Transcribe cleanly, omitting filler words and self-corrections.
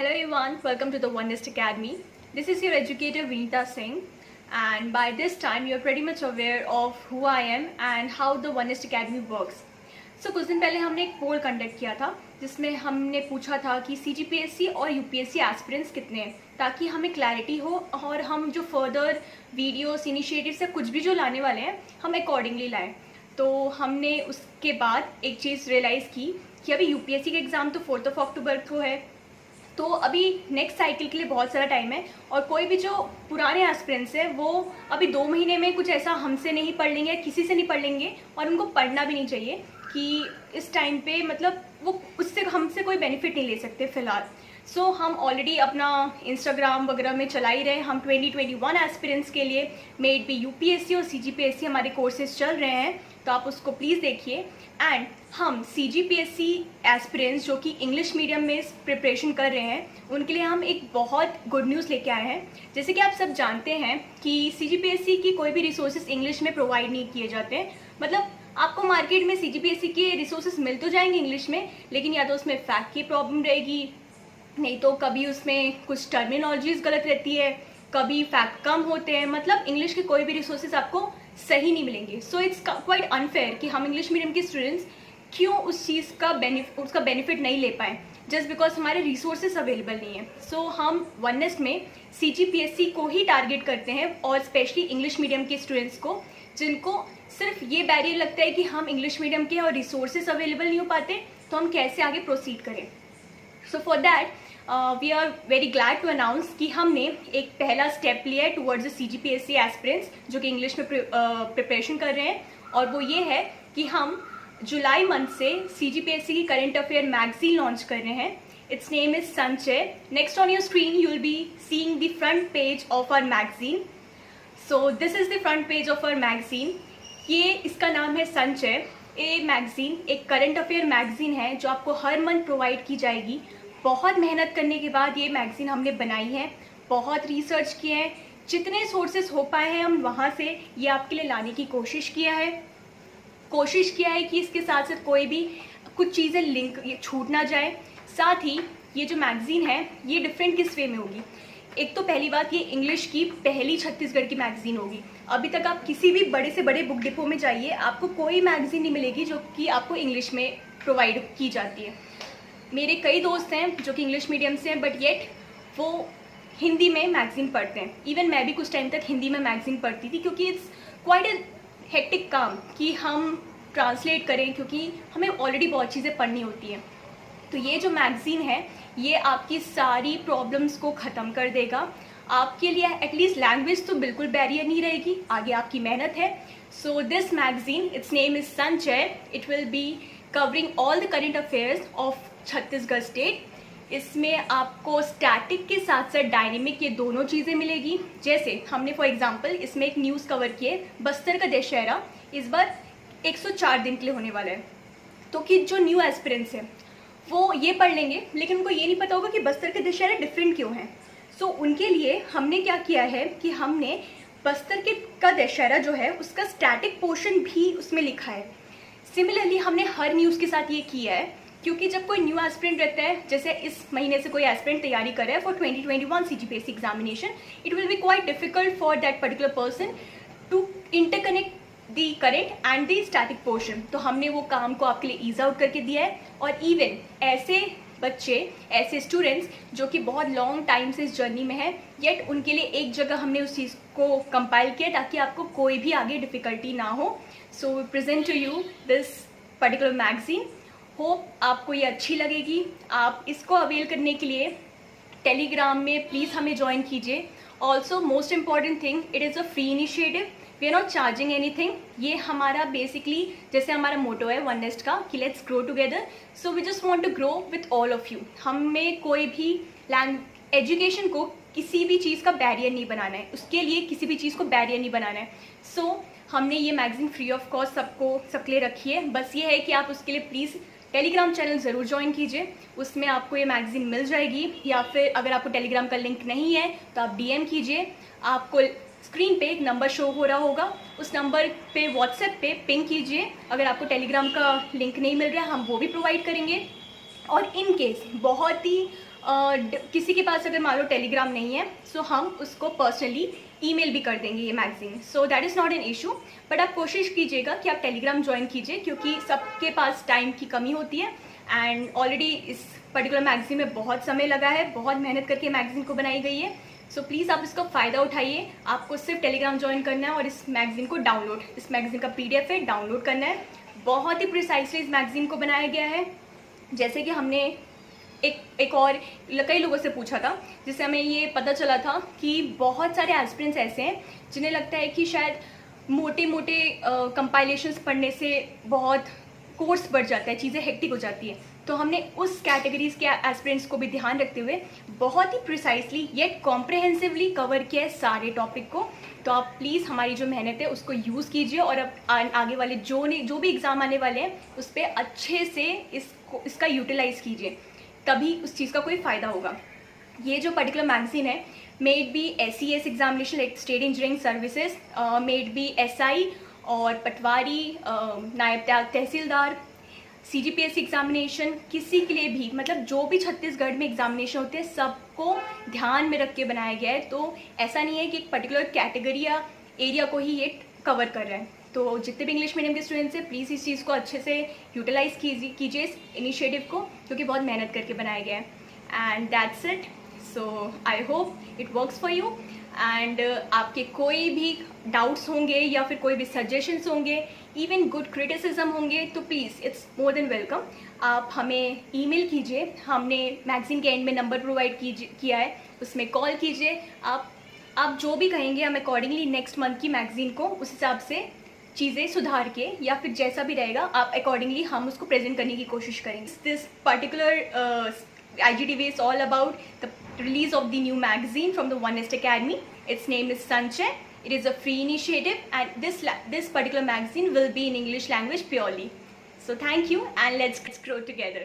Hello everyone, welcome to the OneNest Academy. This is your educator Vinita Singh, and by this time you're pretty much aware of who I am and how the OneNest Academy works. So कुछ दिन पहले हमने एक पोल conduct किया था जिसमें हमने पूछा था कि CGPSC और UPSC एस्पिरेंट्स कितने हैं, ताकि हमें क्लैरिटी हो और हम जो फर्दर वीडियोस इनिशिएटिव्स या कुछ भी जो लाने वाले हैं हम अकॉर्डिंगली लाएं। तो हमने उसके बाद एक चीज़ रियलाइज़ की कि अभी UPSC का एग्ज़ाम तो 4 अक्टूबर को है, तो अभी नेक्स्ट साइकिल के लिए बहुत सारा टाइम है और कोई भी जो पुराने एस्पिरेंट्स हैं वो अभी 2 महीने में कुछ ऐसा हमसे नहीं पढ़ लेंगे या किसी से नहीं पढ़ लेंगे, और उनको पढ़ना भी नहीं चाहिए कि इस टाइम पे मतलब वो उससे हमसे कोई बेनिफिट नहीं ले सकते फ़िलहाल। सो हम ऑलरेडी अपना इंस्टाग्राम वगैरह में चला ही रहे हैं। हम 2021 एस्पिरेंट्स के लिए मेड भी UPSC और CGPSC हमारे कोर्सेज चल रहे हैं, तो आप उसको प्लीज़ देखिए। एंड हम CGPSC एस्पिरेंट्स जो कि इंग्लिश मीडियम में प्रिपरेशन कर रहे हैं उनके लिए हम एक बहुत गुड न्यूज़ लेके आए हैं। जैसे कि आप सब जानते हैं कि CGPSC की कोई भी रिसोर्सेज इंग्लिश में प्रोवाइड नहीं किए जाते हैं। मतलब आपको मार्केट में CGPSC के रिसोर्सेज मिल तो जाएंगे इंग्लिश में, लेकिन या तो उसमें फैक्ट की प्रॉब्लम रहेगी, नहीं तो कभी उसमें कुछ टर्मिनोलॉजीज गलत रहती है, कभी फैक्ट कम होते हैं। मतलब इंग्लिश के कोई भी रिसोर्सेज आपको सही नहीं मिलेंगे। सो इट्स क्वाइट अनफेयर कि हम इंग्लिश मीडियम के स्टूडेंट्स क्यों उस चीज़ का उसका बेनिफिट नहीं ले पाएँ जस्ट बिकॉज हमारे रिसोर्सेज अवेलेबल नहीं है। सो हम OneNest में CGPSC को ही टारगेट करते हैं, और स्पेशली इंग्लिश मीडियम के स्टूडेंट्स को जिनको सिर्फ ये बैरियर लगता है कि हम इंग्लिश मीडियम के और रिसोर्सेज अवेलेबल नहीं हो पाते, तो हम कैसे आगे प्रोसीड करें। So for that we are very glad to announce कि हमने एक पहला स्टेप लिया है टुवर्ड्स द CGPSC एस्पिरेंट्स जो कि इंग्लिश में प्रिपरेशन कर रहे हैं, और वो ये है कि हम जुलाई मंथ से CGPSC की करंट अफेयर मैगजीन लॉन्च कर रहे हैं। Its name is Sanchay. Next on your screen you will be seeing the front page of our magazine. So this is the front page of our magazine. ये इसका नाम है संचय। ये मैगजीन एक करंट अफेयर मैगजीन है जो आपको हर मंथ प्रोवाइड की जाएगी। बहुत मेहनत करने के बाद ये मैगजीन हमने बनाई है, बहुत रिसर्च किए हैं, जितने सोर्सेस हो पाए हैं हम वहाँ से ये आपके लिए लाने की कोशिश किया है कि इसके साथ साथ कोई भी कुछ चीज़ें लिंक ये छूट ना जाए। साथ ही ये जो मैगजीन है ये डिफरेंट किस वे में होगी। एक तो पहली बात, ये इंग्लिश की पहली छत्तीसगढ़ की मैगजीन होगी। अभी तक आप किसी भी बड़े से बड़े बुक डिपो में जाइए, आपको कोई मैगजीन नहीं मिलेगी जो कि आपको इंग्लिश में प्रोवाइड की जाती है। मेरे कई दोस्त हैं जो कि इंग्लिश मीडियम से हैं, बट येट वो हिंदी में मैगजीन पढ़ते हैं। इवन मैं भी कुछ टाइम तक हिंदी में मैगजीन पढ़ती थी, क्योंकि इट्स क्वाइट ए हेक्टिक काम कि हम ट्रांसलेट करें, क्योंकि हमें ऑलरेडी बहुत चीज़ें पढ़नी होती हैं। तो ये जो मैगजीन है ये आपकी सारी प्रॉब्लम्स को ख़त्म कर देगा। आपके लिए एटलीस्ट लैंग्वेज तो बिल्कुल बैरियर नहीं रहेगी, आगे आपकी मेहनत है। So this magazine, it's name is Sanchay. It will be covering all the current affairs of Chhattisgarh state. इसमें आपको स्टैटिक के साथ साथ डायनेमिक ये दोनों चीज़ें मिलेगी। जैसे हमने फॉर एग्जांपल इसमें एक न्यूज़ कवर की है, बस्तर का दशहरा इस बार 104 दिन के लिए होने वाला है। तो कि जो न्यू एस्पिरेंट्स हैं वो ये पढ़ लेंगे, लेकिन उनको ये नहीं पता होगा कि बस्तर के दशहरे डिफरेंट क्यों हैं। सो उनके लिए हमने क्या किया है कि हमने बस्तर का दशहरा जो है उसका स्टैटिक पोर्शन भी उसमें लिखा है। सिमिलरली हमने हर न्यूज़ के साथ ये किया है, क्योंकि जब कोई न्यू एस्पिरेंट रहता है, जैसे इस महीने से कोई एस्पिरेंट तैयारी कर रहा है for 2021 CGPSC examination, it will be quite difficult for that particular person to interconnect the current and the static portion. तो हमने वो काम को आपके लिए ईज आउट करके दिया है। और इवन ऐसे बच्चे, ऐसे स्टूडेंट्स जो कि बहुत लॉन्ग टाइम से इस जर्नी में है, येट उनके लिए एक जगह हमने उस चीज़ को कंपाइल किया ताकि आपको कोई भी आगे डिफ़िकल्टी ना हो। So we present to you this particular magazine. Hope आपको ये अच्छी लगेगी। आप इसको अवेल करने के लिए टेलीग्राम में प्लीज़ हमें ज्वाइन कीजिए। Also most important thing, it is a free initiative, we are not charging anything. ये हमारा बेसिकली जैसे हमारा मोटो है OneNest का कि let's grow together. So we just want to grow with all of you. हमें कोई भी एजुकेशन को किसी भी चीज़ का बैरियर नहीं बनाना है, उसके लिए किसी भी चीज़ को बैरियर नहीं बनाना है। सो हमने ये मैगजीन फ्री ऑफ कॉस्ट सबके लिए रखी है। बस ये है कि आप उसके लिए प्लीज़ टेलीग्राम चैनल ज़रूर ज्वाइन कीजिए, उसमें आपको ये मैगजीन मिल जाएगी। या फिर अगर आपको टेलीग्राम का लिंक नहीं है तो आप DM कीजिए। आपको स्क्रीन पे एक नंबर शो हो रहा होगा, उस नंबर पे व्हाट्सएप पे पिंग कीजिए। अगर आपको टेलीग्राम का लिंक नहीं मिल रहा है हम वो भी प्रोवाइड करेंगे। और इन केस बहुत ही किसी के पास अगर मान लो टेलीग्राम नहीं है, सो हम उसको पर्सनली ईमेल भी कर देंगे ये magazine, so that is not an issue. But आप कोशिश कीजिएगा कि आप टेलीग्राम ज्वाइन कीजिए, क्योंकि सबके पास टाइम की कमी होती है एंड ऑलरेडी इस पर्टिकुलर मैगज़ीन में बहुत समय लगा है, बहुत मेहनत करके मैगज़ीन को बनाई गई है। सो प्लीज़ आप इसका फ़ायदा उठाइए। आपको सिर्फ टेलीग्राम ज्वाइन करना है और इस मैगज़ीन को डाउनलोड, इस मैगज़ीन का PDF है, डाउनलोड करना है। बहुत ही प्रिसाइसली इस मैगज़ीन को बनाया गया है। जैसे कि हमने एक और कई लोगों से पूछा था, जिससे हमें ये पता चला था कि बहुत सारे एस्पिरेंट्स ऐसे हैं जिन्हें लगता है कि शायद मोटे मोटे कंपाइलेशंस पढ़ने से बहुत कोर्स बढ़ जाता है, चीज़ें हेक्टिक हो जाती है। तो हमने उस कैटेगरीज के एस्पिरेंट्स को भी ध्यान रखते हुए बहुत ही प्रिसाइसली येट कॉम्प्रहेंसिवली कवर किया है सारे टॉपिक को। तो आप प्लीज़ हमारी जो मेहनत है उसको यूज़ कीजिए और अब आगे वाले जो भी एग्ज़ाम आने वाले हैं उस पर अच्छे से इसका यूटिलाइज़ कीजिए, तभी उस चीज़ का कोई फ़ायदा होगा। ये जो पर्टिकुलर मैगज़ीन है, may it be SES examination like state engineering services, may it be SI और पटवारी, नायब तहसीलदार, CGPSC एग्जामिनेशन, किसी के लिए भी, मतलब जो भी छत्तीसगढ़ में एग्जामिनेशन होते हैं सबको ध्यान में रख के बनाया गया है। तो ऐसा नहीं है कि एक पर्टिकुलर कैटेगरी या एरिया को ही ये कवर कर रहा है। तो जितने भी इंग्लिश मीडियम के स्टूडेंट्स हैं, प्लीज़ इस चीज़ को अच्छे से यूटिलाइज़ कीजिए इस इनिशिएटिव को, क्योंकि बहुत मेहनत करके बनाया गया है। And that's it. So I hope it works for you. And आपके कोई भी डाउट्स होंगे या फिर कोई भी सजेशंस होंगे, इवन गुड क्रिटिसिज्म होंगे, तो please it's more than welcome. आप हमें ईमेल कीजिए, हमने मैगज़ीन के एंड में नंबर प्रोवाइड किया है, उसमें कॉल कीजिए। आप जो भी कहेंगे हम अकॉर्डिंगली नेक्स्ट मंथ की मैगज़ीन को उस हिसाब से चीज़ें सुधार के, या फिर जैसा भी रहेगा आप अकॉर्डिंगली हम उसको प्रेजेंट करने की कोशिश करेंगे। This particular IGTV is all about the release of the new magazine from the OneNest Academy. Its name is Sanchay. It is a free initiative, and this particular magazine will be in English language purely. So thank you, and let's grow together.